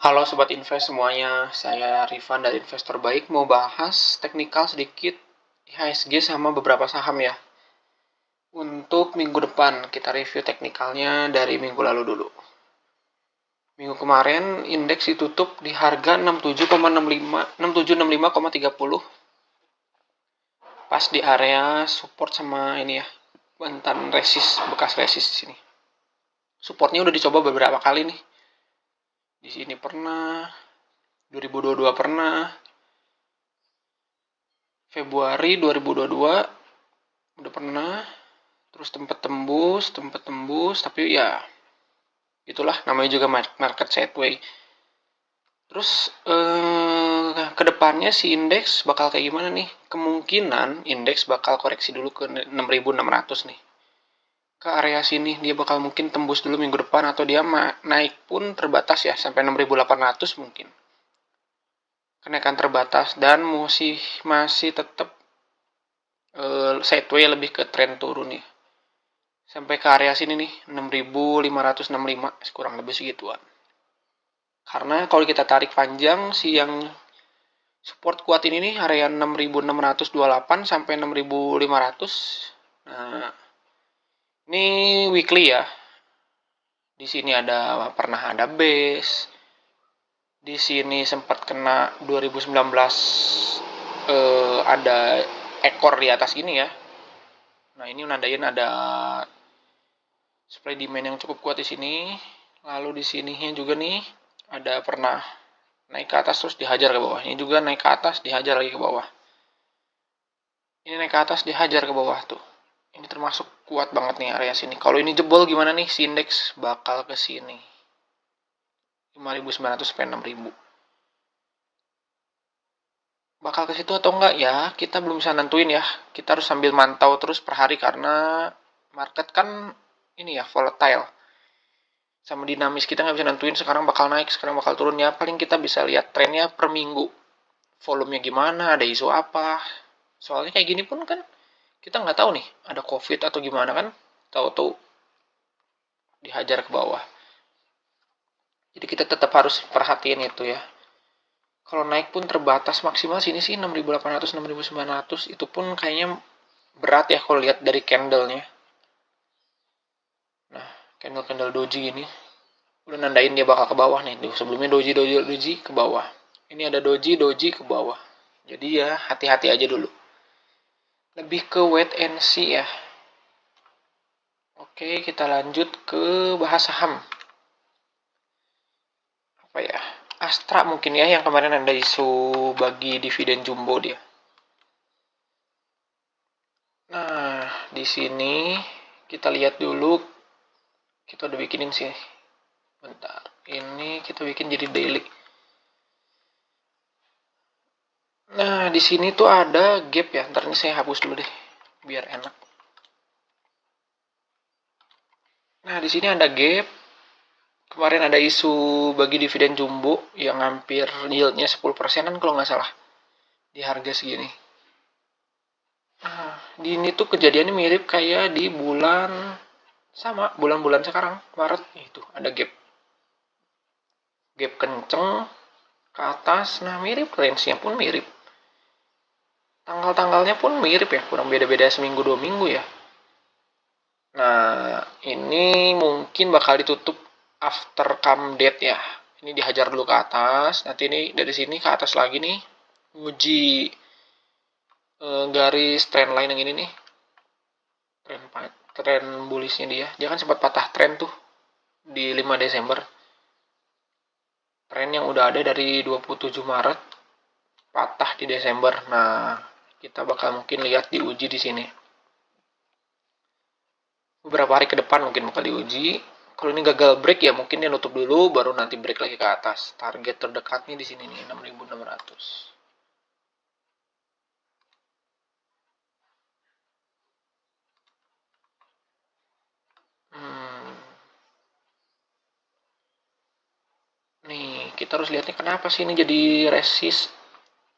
Halo Sobat Invest semuanya, saya Rifan dari Investor Baik mau bahas teknikal sedikit IHSG sama beberapa saham ya. Untuk minggu depan kita review teknikalnya dari minggu lalu dulu. Minggu kemarin indeks ditutup di harga 6765,30 pas di area support sama ini ya, bentan bekas resist di sini. Supportnya udah dicoba beberapa kali nih. Di sini pernah, 2022 pernah, Februari 2022 udah pernah, terus tempat tembus, tapi ya itulah namanya juga market sideways. Terus kedepannya si indeks bakal kayak gimana nih? Kemungkinan indeks bakal koreksi dulu ke 6.600 nih. Ke area sini dia bakal mungkin tembus dulu minggu depan, atau dia naik pun terbatas ya sampai 6.800 mungkin. Kenaikan terbatas dan masih tetap sideways, lebih ke tren turun ya. Sampai ke area sini nih 6.565 kurang lebih segituan. Karena kalau kita tarik panjang si yang support kuat ini nih area 6.628 sampai 6.500. Nah, ini weekly ya. Di sini pernah ada base. Di sini sempat kena 2019 ada ekor di atas ini ya. Nah, ini nandain ada supply demand yang cukup kuat di sini. Lalu di sininya juga nih ada pernah naik ke atas terus dihajar ke bawah. Ini juga naik ke atas dihajar lagi ke bawah. Ini naik ke atas dihajar ke bawah tuh. Ini termasuk kuat banget nih area sini. Kalau ini jebol gimana nih? Si indeks bakal ke sini. 5.900 sampai 6.000. Bakal ke situ atau enggak ya? Kita belum bisa nentuin ya. Kita harus sambil mantau terus per hari karena market kan ini ya volatile. Sama dinamis, kita nggak bisa nentuin sekarang bakal naik, sekarang bakal turun ya. Paling kita bisa lihat trennya per minggu. Volumenya gimana, ada isu apa. Soalnya kayak gini pun kan kita nggak tahu nih, ada COVID atau gimana kan. Tahu-tahu dihajar ke bawah. Jadi kita tetap harus perhatiin itu ya. Kalau naik pun terbatas, maksimal sini sih 6.800, 6.900. Itu pun kayaknya berat ya kalau lihat dari candle-nya. Nah, candle doji ini udah nandain dia bakal ke bawah nih. Sebelumnya doji ke bawah. Ini ada doji ke bawah. Jadi ya hati-hati aja dulu. Lebih ke wait and see ya. Oke, kita lanjut ke bahas saham. Apa ya? Astra mungkin ya, yang kemarin ada isu bagi dividen jumbo dia. Nah, di sini kita lihat dulu. Kita udah bikinin sih. Bentar. Ini kita bikin jadi daily. Nah, di sini tuh ada gap ya. Ntar ini saya hapus dulu deh, biar enak. Nah, di sini ada gap. Kemarin ada isu bagi dividen jumbo yang hampir yieldnya 10%an kalau nggak salah. Di harga segini. Nah, di ini tuh kejadiannya mirip kayak di bulan-bulan sekarang, Maret. Itu, ada gap. Gap kenceng ke atas. Nah, mirip, range-nya pun mirip. Tanggal-tanggalnya pun mirip ya, kurang beda-beda seminggu 2 minggu ya. Nah, ini mungkin bakal ditutup after come date ya. Ini dihajar dulu ke atas, nanti ini dari sini ke atas lagi nih, uji garis trend line yang ini nih. Tren bullishnya dia kan sempat patah tren tuh di 5 Desember. Tren yang udah ada dari 27 Maret patah di Desember. Nah, kita bakal mungkin lihat diuji di sini. Beberapa hari ke depan mungkin bakal diuji. Kalau ini gagal break ya mungkin dia nutup dulu, baru nanti break lagi ke atas. Target terdekatnya di sini nih 6.600. Nih, kita harus lihatnya kenapa sih ini jadi resist.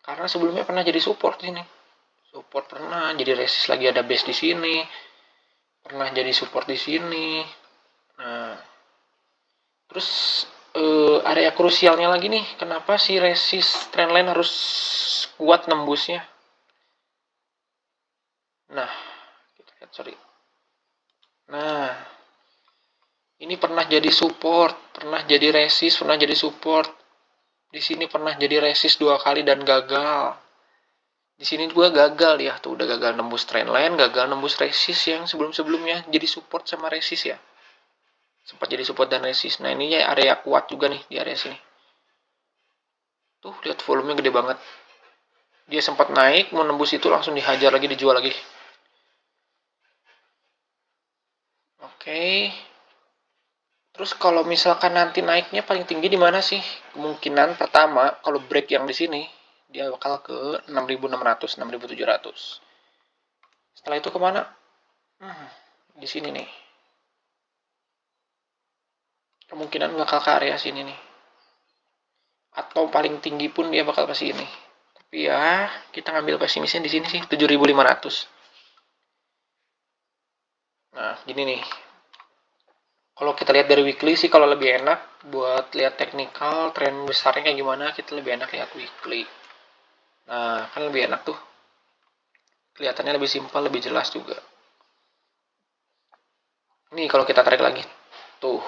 Karena sebelumnya pernah jadi support ini. Support pernah, jadi resist lagi, ada base di sini. Pernah jadi support di sini. Nah, terus area krusialnya lagi nih. Kenapa si resist trendline harus kuat nembusnya? Nah, kita lihat, sorry. Nah, ini pernah jadi support, pernah jadi resist, pernah jadi support. Di sini pernah jadi resist 2 kali dan gagal. Di sini juga gagal ya, tuh udah gagal nembus trendline, gagal nembus resist yang sebelum-sebelumnya jadi support sama resist ya. Sempat jadi support dan resist. Nah, ini ya area kuat juga nih di area sini. Tuh, lihat volumenya gede banget. Dia sempat naik, mau nembus itu langsung dihajar lagi, dijual lagi. Oke. Terus kalau misalkan nanti naiknya paling tinggi di mana sih? Kemungkinan pertama, kalau break yang di sini, dia bakal ke 6.600, 6.700. Setelah itu kemana? Di sini nih. Kemungkinan bakal ke area sini nih. Atau paling tinggi pun dia bakal ke sini. Tapi ya, kita ngambil pesimisnya di sini sih, 7.500. Nah, gini nih. Kalau kita lihat dari weekly sih kalau lebih enak buat lihat teknikal, tren besarnya kayak gimana, kita lebih enak lihat weekly. Nah, kan lebih enak tuh. Kelihatannya lebih simpel, lebih jelas juga. Nih kalau kita tarik lagi. Tuh.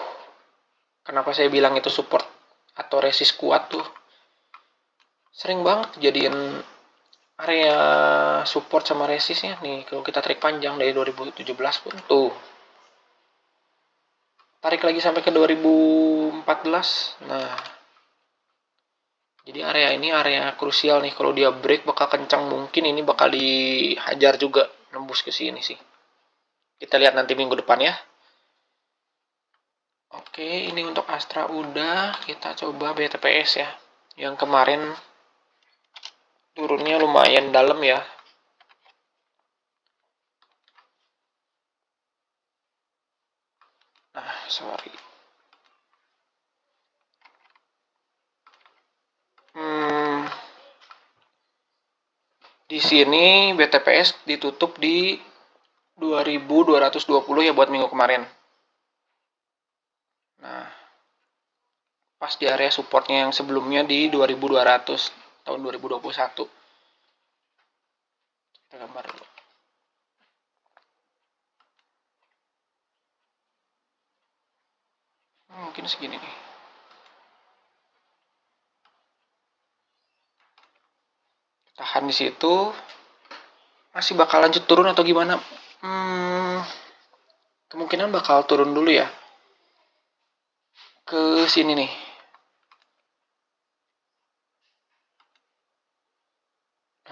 Kenapa saya bilang itu support atau resist kuat tuh. Sering banget jadiin area support sama resistnya. Nih kalau kita tarik panjang dari 2017 pun tuh. Tarik lagi sampai ke 2014. Nah, jadi area ini area krusial nih. Kalau dia break bakal kencang, mungkin ini bakal dihajar juga nembus ke sini sih. Kita lihat nanti minggu depan ya. Oke, ini untuk Astra udah. Kita coba BTPS ya. Yang kemarin turunnya lumayan dalam ya. Nah, sorry. Di sini BTPS ditutup di 2220 ya buat minggu kemarin. Nah, pas di area supportnya yang sebelumnya di 2200 tahun 2021. Kita gambar dulu. Mungkin segini nih. Tahan di situ. Masih bakal lanjut turun atau gimana? Kemungkinan bakal turun dulu ya. Ke sini nih.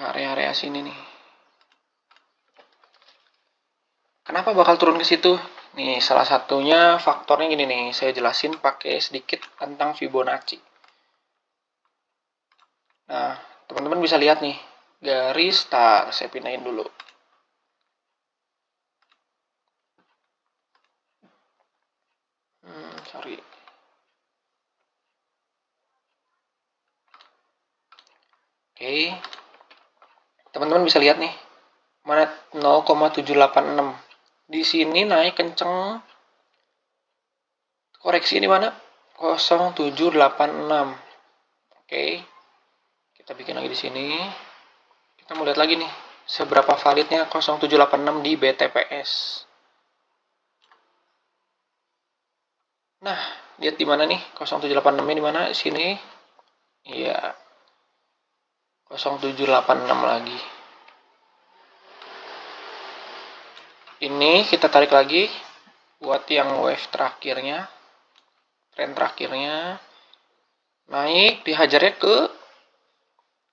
Area-area sini nih. Kenapa bakal turun ke situ? Nih, salah satunya faktornya gini nih. Saya jelasin pakai sedikit tentang Fibonacci. Nah, teman-teman bisa lihat nih. Garis star. Saya pindahin dulu. Sorry. Oke. Teman-teman bisa lihat nih. Mana 0,786. Di sini naik kenceng. Koreksi di mana? 0,786. Oke. Kita bikin lagi di sini. Kita mau lihat lagi nih. Seberapa validnya 0,786 di BTPS. Nah, lihat di mana nih? 0,786-nya di mana? Sini. Iya. 0,786 lagi. Ini kita tarik lagi buat yang wave terakhirnya. Tren terakhirnya. Naik, dihajarnya ke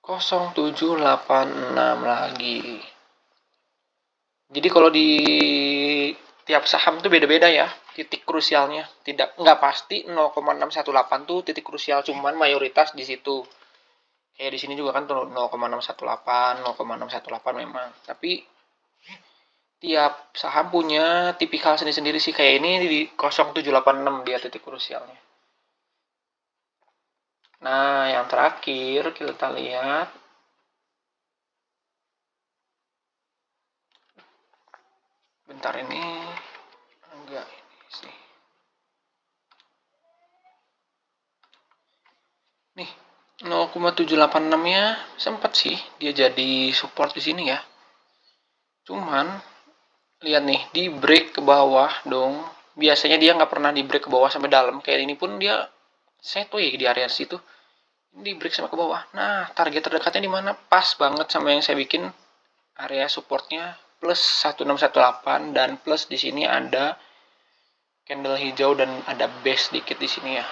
0,786 lagi. Jadi kalau di tiap saham tuh beda-beda ya titik krusialnya. Nggak pasti 0,618 tuh titik krusial, cuman mayoritas di situ. Kayak di sini juga kan tuh 0,618, 0,618 memang. Tapi tiap saham punya tipikal sendiri-sendiri sih. Kayak ini di 0,786 dia titik krusialnya. Nah, yang terakhir kita lihat. Bentar ini. Enggak ini sih. 786 nya sempat sih dia jadi support di sini ya. Cuman lihat nih, di break ke bawah dong. Biasanya dia nggak pernah di break ke bawah sampai dalam. Kayak ini pun dia sideways di area situ. Ini di break sama ke bawah. Nah, target terdekatnya di mana? Pas banget sama yang saya bikin area supportnya plus 1618 dan plus di sini ada candle hijau dan ada base dikit di sini ya.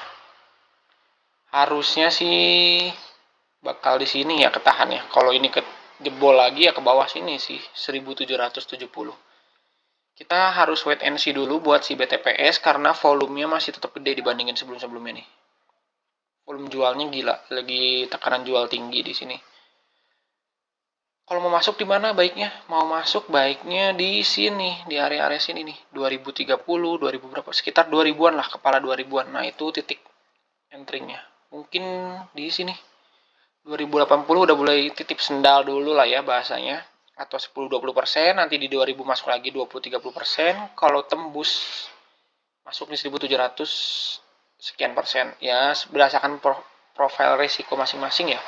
Harusnya sih bakal di sini ya ketahan ya. Kalau ini ke jebol lagi ya ke bawah sini sih 1770. Kita harus wait and see dulu buat si BTPS karena volumenya masih tetap gede dibandingin sebelum-sebelumnya nih. Volume jualnya gila, lagi tekanan jual tinggi di sini. Kalau mau masuk di mana baiknya? Mau masuk baiknya di sini, di area-area sini nih. 2030, 2000 berapa? Sekitar 2000-an lah, kepala 2000-an. Nah, itu titik entry-nya. Mungkin di sini. 2080 udah mulai titip sendal dulu lah ya bahasanya. Atau 10-20%, nanti di 2000 masuk lagi 20-30%. Kalau tembus masuk di 1700 sekian persen. Ya, berdasarkan profil risiko masing-masing ya.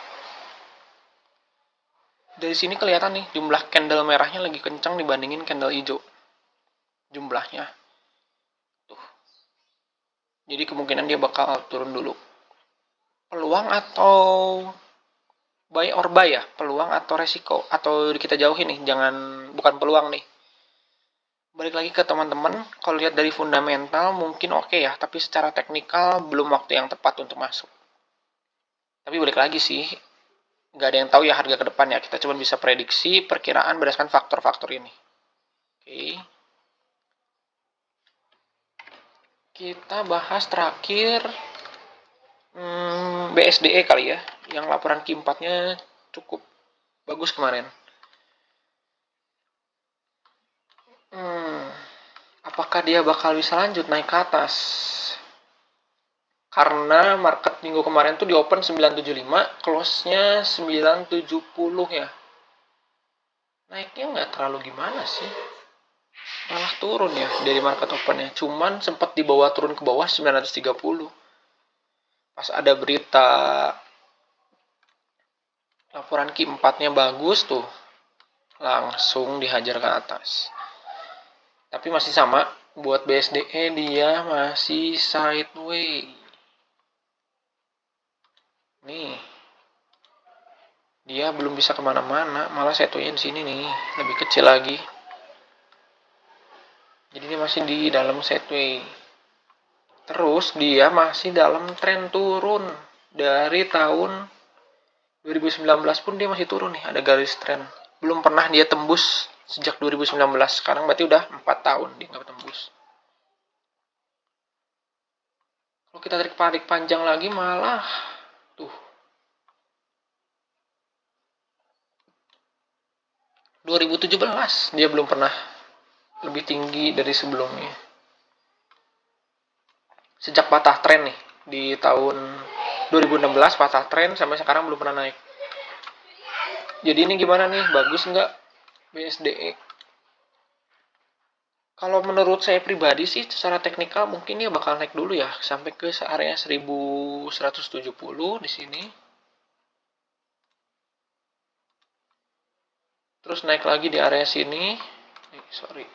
Dari sini kelihatan nih jumlah candle merahnya lagi kencang dibandingin candle hijau. Jumlahnya. Tuh. Jadi kemungkinan dia bakal turun dulu. Peluang atau buy or buy ya? Peluang atau resiko? Atau kita jauhin nih, bukan peluang nih. Balik lagi ke teman-teman, kalau lihat dari fundamental mungkin oke ya, tapi secara teknikal belum waktu yang tepat untuk masuk. Tapi balik lagi sih, nggak ada yang tahu ya harga ke depan ya. Kita cuma bisa prediksi perkiraan berdasarkan faktor-faktor ini. Oke. Kita bahas terakhir BSDE kali ya, yang laporan Q4-nya cukup bagus kemarin. Apakah dia bakal bisa lanjut naik ke atas? Karena market minggu kemarin tuh di open 975, close-nya 970 ya. Naiknya nggak terlalu gimana sih. Malah turun ya dari market open-nya. Cuman sempat dibawa turun ke bawah 930. Pas ada berita laporan Q4-nya bagus tuh, langsung dihajar ke atas. Tapi masih sama, buat BSDE dia masih sideways. Nih, dia belum bisa kemana-mana, malah sideways di sini nih, lebih kecil lagi. Jadi dia masih di dalam sideways. Terus dia masih dalam tren turun dari tahun 2019 pun dia masih turun nih, ada garis tren. Belum pernah dia tembus sejak 2019. Sekarang berarti udah 4 tahun dia nggak tembus. Kalau kita tarik panjang lagi malah tuh 2017 dia belum pernah lebih tinggi dari sebelumnya. Sejak patah tren nih di tahun 2016 patah tren sampai sekarang belum pernah naik. Jadi ini gimana nih? Bagus nggak BSDE? Kalau menurut saya pribadi sih secara teknikal mungkin dia bakal naik dulu ya sampai ke area 1170 di sini. Terus naik lagi di area sini. Sorry.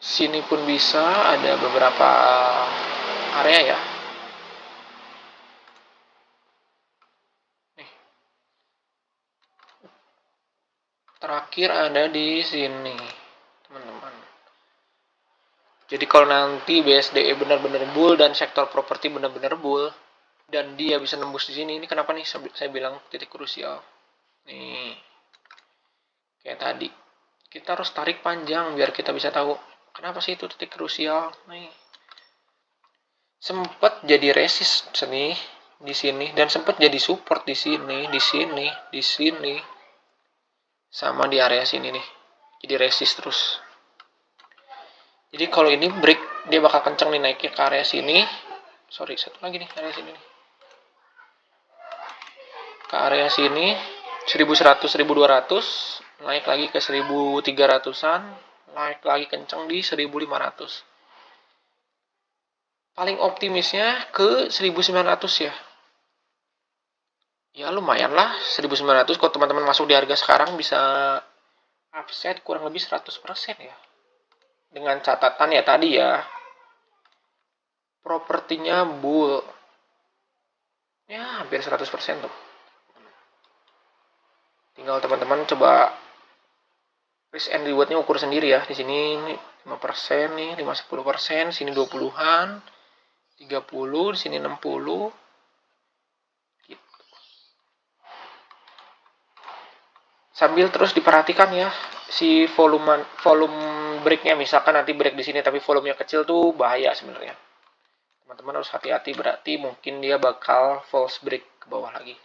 Sini pun bisa, ada beberapa area ya. Nih. Terakhir ada di sini, teman-teman. Jadi kalau nanti BSDE benar-benar bull dan sektor properti benar-benar bull dan dia bisa nembus di sini, ini kenapa nih saya bilang titik krusial. Nih. Kayak tadi. Kita harus tarik panjang biar kita bisa tahu kenapa sih itu titik krusial. Nih. Sempat jadi resist nih di sini dan sempat jadi support di sini, di sini, di sini. Sama di area sini nih. Jadi resist terus. Jadi kalau ini break dia bakal kenceng nih naiknya ke area sini. Sorry, satu lagi nih area sini nih. Ke area sini 1100 1200 naik lagi ke 1300-an, naik lagi kenceng di 1500. paling optimisnya ke 1900 ya. Ya lumayan lah 1900 kalau teman-teman masuk di harga sekarang bisa upside kurang lebih 100% ya. Dengan catatan ya tadi ya, propertinya bull. Ya hampir 100% tuh. Tinggal teman-teman coba risk and rewardnya ukur sendiri ya. Di sini 5% nih, 5-10%, sini 20-an, 30, di sini 60. Gitu. Sambil terus diperhatikan ya si volume breaknya, misalkan nanti break di sini tapi volumenya kecil tuh bahaya sebenarnya. Teman-teman harus hati-hati, berarti mungkin dia bakal false break ke bawah lagi.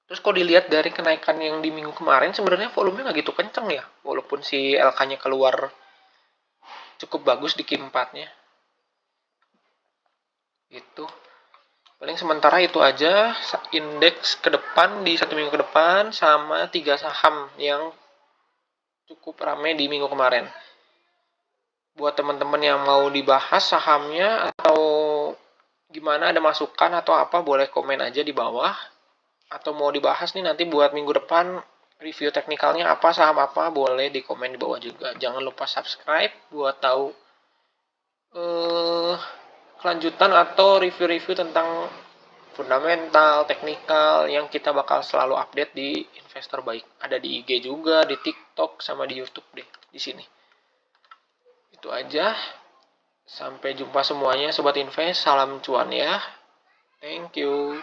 Terus kalau dilihat dari kenaikan yang di minggu kemarin sebenarnya volumenya nggak gitu kenceng ya, walaupun si LK-nya keluar cukup bagus di Q4-nya. Gitu. Paling sementara itu aja indeks ke depan di 1 minggu ke depan sama 3 saham yang cukup ramai di minggu kemarin. Buat teman-teman yang mau dibahas sahamnya atau gimana, ada masukan atau apa, boleh komen aja di bawah. Atau mau dibahas nih nanti buat minggu depan review teknikalnya apa, saham apa, boleh di komen di bawah juga. Jangan lupa subscribe buat tahu kelanjutan atau review-review tentang fundamental, teknikal yang kita bakal selalu update di Investor Baik. Ada di IG juga, di TikTok, sama di YouTube deh di sini. Itu aja. Sampai jumpa semuanya Sobat Invest. Salam cuan ya. Thank you.